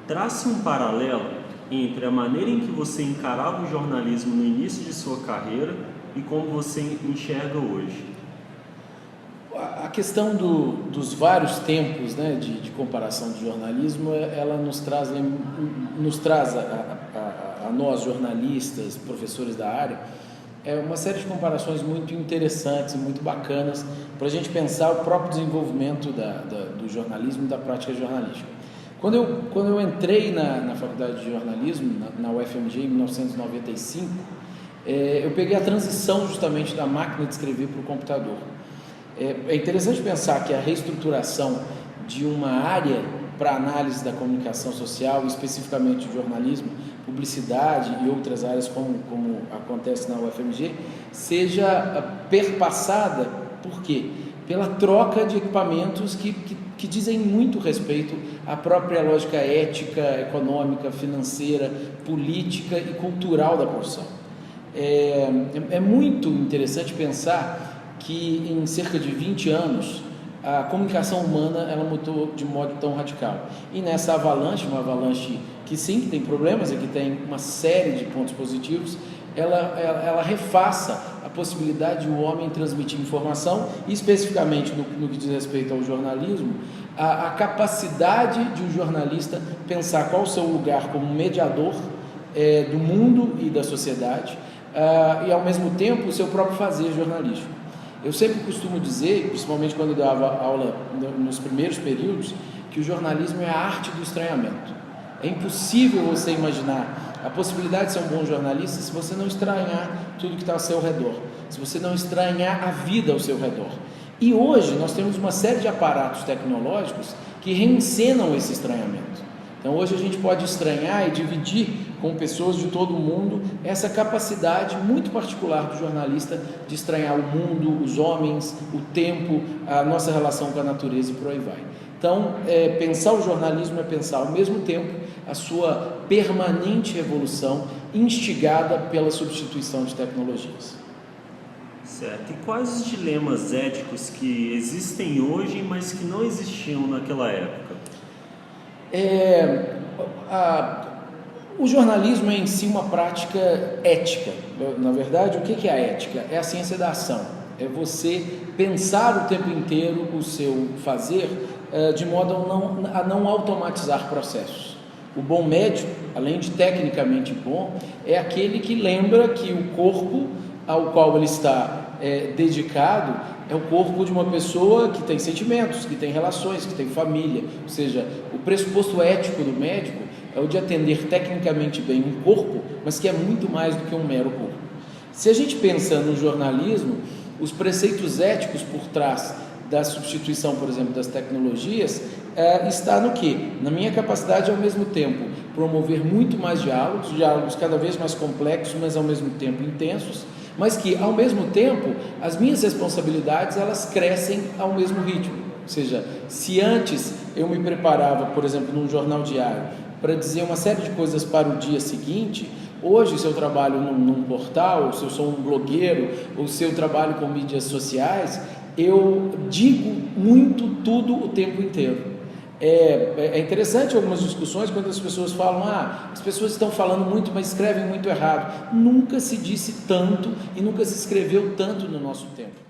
Trace um paralelo entre a maneira em que você encarava o jornalismo no início de sua carreira e como você enxerga hoje. A questão dos vários tempos, né, de comparação do jornalismo, ela nos traz a nós jornalistas, professores da área, uma série de comparações muito interessantes e muito bacanas para a gente pensar o próprio desenvolvimento do jornalismo e da prática jornalística. Quando eu entrei na faculdade de jornalismo, na UFMG, em 1995, eu peguei a transição justamente da máquina de escrever para o computador. É interessante pensar que a reestruturação de uma área para análise da comunicação social, especificamente o jornalismo, publicidade e outras áreas como acontece na UFMG, seja perpassada, por quê? Pela troca de equipamentos que dizem muito respeito à própria lógica ética, econômica, financeira, política e cultural da profissão. É muito interessante pensar que em cerca de 20 anos a comunicação humana ela mudou de modo tão radical. E nessa avalanche, uma avalanche que sim, tem problemas e que tem uma série de pontos positivos, ela refaça a possibilidade de o homem transmitir informação, e especificamente no que diz respeito ao jornalismo, a capacidade de um jornalista pensar qual o seu lugar como mediador do mundo e da sociedade, e ao mesmo tempo o seu próprio fazer jornalístico. Eu sempre costumo dizer, principalmente quando eu dava aula nos primeiros períodos, que o jornalismo é a arte do estranhamento. É impossível você imaginar a possibilidade de ser um bom jornalista se você não estranhar tudo que está ao seu redor, se você não estranhar a vida ao seu redor. E hoje nós temos uma série de aparatos tecnológicos que reencenam esse estranhamento. Então hoje a gente pode estranhar e dividir com pessoas de todo o mundo essa capacidade muito particular do jornalista de estranhar o mundo, os homens, o tempo, a nossa relação com a natureza e por aí vai. Então, pensar o jornalismo é pensar ao mesmo tempo a sua permanente evolução instigada pela substituição de tecnologias. Certo. E quais os dilemas éticos que existem hoje, mas que não existiam naquela época? O jornalismo é em si uma prática ética. Na verdade, o que é a ética? É a ciência da ação. É você pensar o tempo inteiro o seu fazer de modo a não automatizar processos. O bom médico, além de tecnicamente bom, é aquele que lembra que o corpo ao qual ele está dedicado é o corpo de uma pessoa que tem sentimentos, que tem relações, que tem família. Ou seja, o pressuposto ético do médico é o de atender tecnicamente bem um corpo, mas que é muito mais do que um mero corpo. Se a gente pensa no jornalismo, os preceitos éticos por trás da substituição, por exemplo, das tecnologias, está no quê? Na minha capacidade, ao mesmo tempo, promover muito mais diálogos cada vez mais complexos, mas ao mesmo tempo intensos, mas que, ao mesmo tempo, as minhas responsabilidades, elas crescem ao mesmo ritmo. Ou seja, se antes eu me preparava, por exemplo, num jornal diário, para dizer uma série de coisas para o dia seguinte, hoje, se eu trabalho num portal, se eu sou um blogueiro, ou se eu trabalho com mídias sociais, eu digo muito tudo o tempo inteiro. É interessante algumas discussões quando as pessoas falam, as pessoas estão falando muito, mas escrevem muito errado. Nunca se disse tanto e nunca se escreveu tanto no nosso tempo.